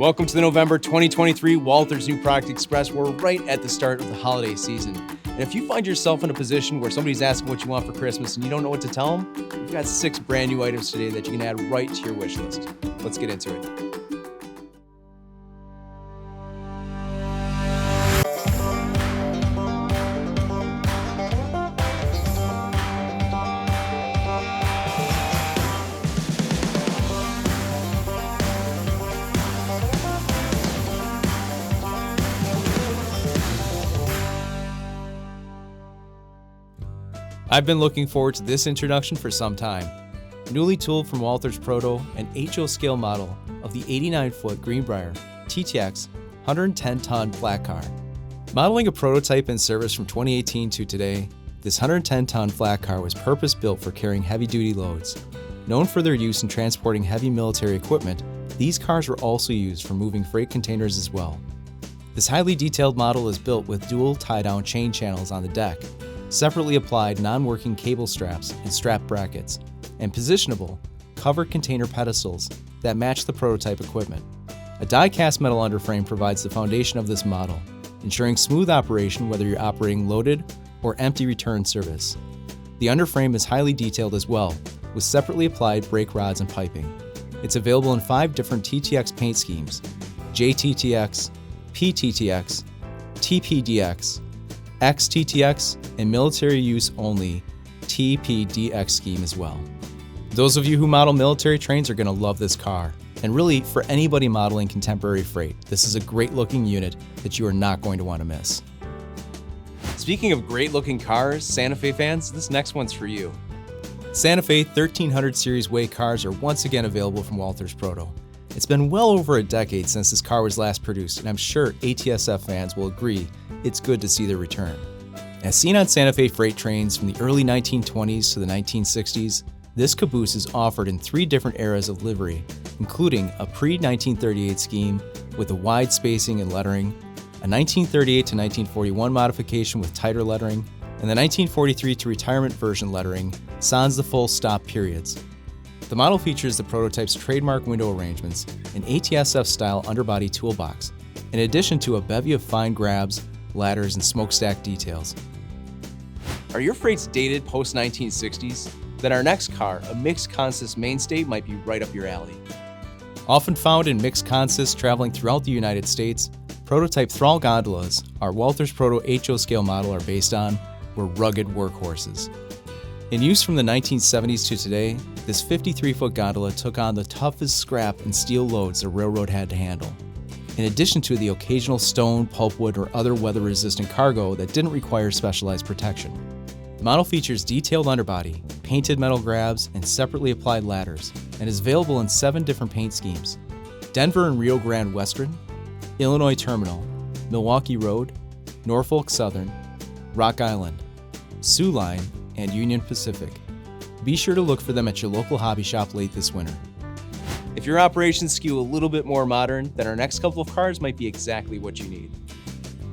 Welcome to the November 2023 Walthers New Product Express. We're right at the start of the holiday season. And if you find yourself in a position where somebody's asking what you want for Christmas and you don't know what to tell them, we've got 6 brand new items today that you can add right to your wish list. Let's get into it. I've been looking forward to this introduction for some time. Newly tooled from Walthers Proto, an HO scale model of the 89-foot Greenbrier TTX 110-ton flat car. Modeling a prototype in service from 2018 to today, this 110-ton flat car was purpose-built for carrying heavy-duty loads. Known for their use in transporting heavy military equipment, these cars were also used for moving freight containers as well. This highly detailed model is built with dual tie-down chain channels on the deck, separately applied non-working cable straps and strap brackets, and positionable, covered container pedestals that match the prototype equipment. A die-cast metal underframe provides the foundation of this model, ensuring smooth operation whether you're operating loaded or empty return service. The underframe is highly detailed as well, with separately applied brake rods and piping. It's available in 5 different TTX paint schemes: JTTX, PTTX, TPDX, XTTX, and military use only TPDX scheme as well. Those of you who model military trains are going to love this car. And really, for anybody modeling contemporary freight, this is a great looking unit that you are not going to want to miss. Speaking of great looking cars, Santa Fe fans, this next one's for you. Santa Fe 1300 Series Way cars are once again available from Walthers Proto. It's been well over a decade since this car was last produced, and I'm sure ATSF fans will agree it's good to see their return. As seen on Santa Fe freight trains from the early 1920s to the 1960s, this caboose is offered in 3 different eras of livery, including a pre-1938 scheme with a wide spacing and lettering, a 1938 to 1941 modification with tighter lettering, and the 1943 to retirement version lettering sans the full stop periods. The model features the prototype's trademark window arrangements, an ATSF-style underbody toolbox, in addition to a bevy of fine grabs, ladders, and smokestack details. Are your freights dated post-1960s? Then our next car, a mixed consist mainstay, might be right up your alley. Often found in mixed consists traveling throughout the United States, prototype thrall gondolas, our Walthers Proto HO scale model are based on, were rugged workhorses. In use from the 1970s to today, this 53-foot gondola took on the toughest scrap and steel loads the railroad had to handle, in addition to the occasional stone, pulpwood, or other weather-resistant cargo that didn't require specialized protection. The model features detailed underbody, painted metal grabs, and separately applied ladders, and is available in 7 different paint schemes: Denver and Rio Grande Western, Illinois Terminal, Milwaukee Road, Norfolk Southern, Rock Island, Sioux Line, and Union Pacific. Be sure to look for them at your local hobby shop late this winter. If your operations skew a little bit more modern, then our next couple of cars might be exactly what you need.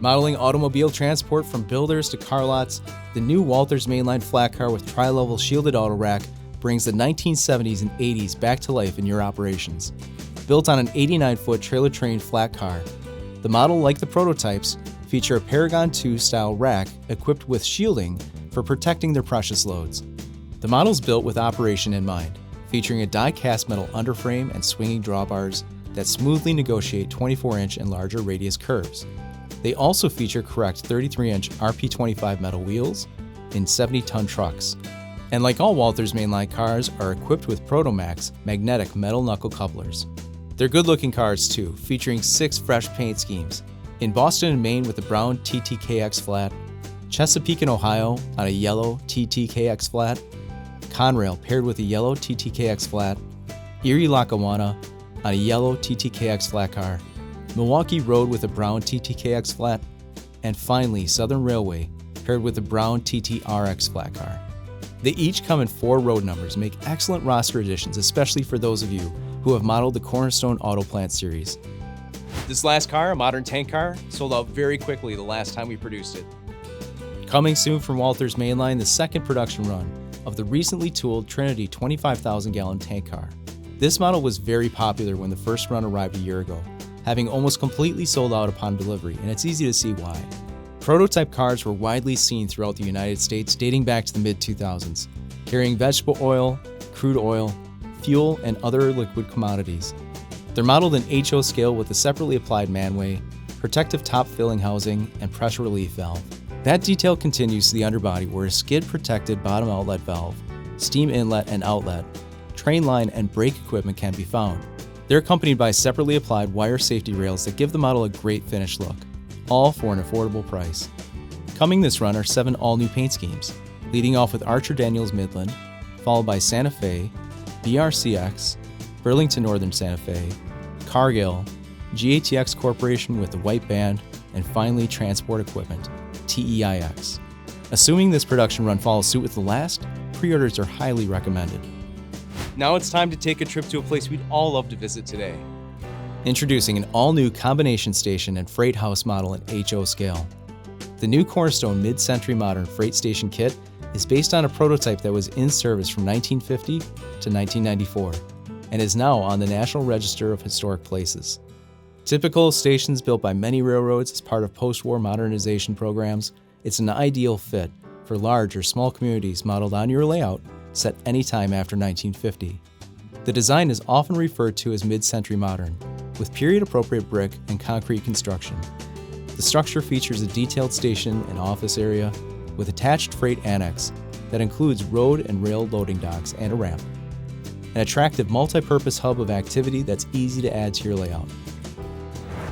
Modeling automobile transport from builders to car lots, the new Walthers mainline flat car with tri-level shielded auto rack brings the 1970s and 80s back to life in your operations. Built on an 89-foot trailer-trained flat car, the model, like the prototypes, feature a Paragon 2 style rack equipped with shielding for protecting their precious loads. The model's built with operation in mind, featuring a die-cast metal underframe and swinging drawbars that smoothly negotiate 24-inch and larger radius curves. They also feature correct 33-inch RP25 metal wheels in 70-ton trucks. And like all Walthers mainline cars, are equipped with Protomax magnetic metal knuckle couplers. They're good-looking cars too, featuring 6 fresh paint schemes: in Boston and Maine with a brown TTKX flat, Chesapeake and Ohio on a yellow TTKX flat, Conrail paired with a yellow TTKX flat, Erie Lackawanna on a yellow TTKX flat car, Milwaukee Road with a brown TTKX flat, and finally Southern Railway paired with a brown TTRX flat car. They each come in 4 road numbers, make excellent roster additions, especially for those of you who have modeled the Cornerstone Auto Plant series. This last car, a modern tank car, sold out very quickly the last time we produced it. Coming soon from Walthers mainline, the second production run of the recently tooled Trinity 25,000-gallon tank car. This model was very popular when the first run arrived a year ago, having almost completely sold out upon delivery, and it's easy to see why. Prototype cars were widely seen throughout the United States dating back to the mid-2000s, carrying vegetable oil, crude oil, fuel, and other liquid commodities. They're modeled in HO scale with a separately applied manway, protective top filling housing, and pressure relief valve. That detail continues to the underbody where a skid-protected bottom outlet valve, steam inlet and outlet, train line, and brake equipment can be found. They're accompanied by separately applied wire safety rails that give the model a great finish look, all for an affordable price. Coming this run are 7 all-new paint schemes, leading off with Archer Daniels Midland, followed by Santa Fe, BRCX, Burlington Northern Santa Fe, Cargill, GATX Corporation with the white band, and finally Transport Equipment, TEIX. Assuming this production run follows suit with the last, pre-orders are highly recommended. Now it's time to take a trip to a place we'd all love to visit today. Introducing an all-new combination station and freight house model in HO scale. The new Cornerstone mid-century modern freight station kit is based on a prototype that was in service from 1950 to 1994 and is now on the National Register of Historic Places. Typical of stations built by many railroads as part of post-war modernization programs, it's an ideal fit for large or small communities modeled on your layout set anytime after 1950. The design is often referred to as mid-century modern, with period-appropriate brick and concrete construction. The structure features a detailed station and office area with attached freight annex that includes road and rail loading docks and a ramp. An attractive multi-purpose hub of activity that's easy to add to your layout.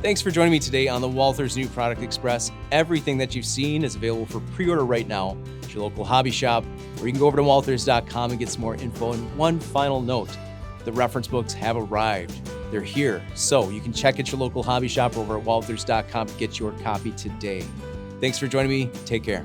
Thanks for joining me today on the Walthers new Product Express. Everything that you've seen is available for pre-order right now at your local hobby shop, or you can go over to walthers.com and get some more info. And one final note, the reference books have arrived. They're here, so you can check at your local hobby shop over at walthers.com to get your copy today. Thanks for joining me. Take care.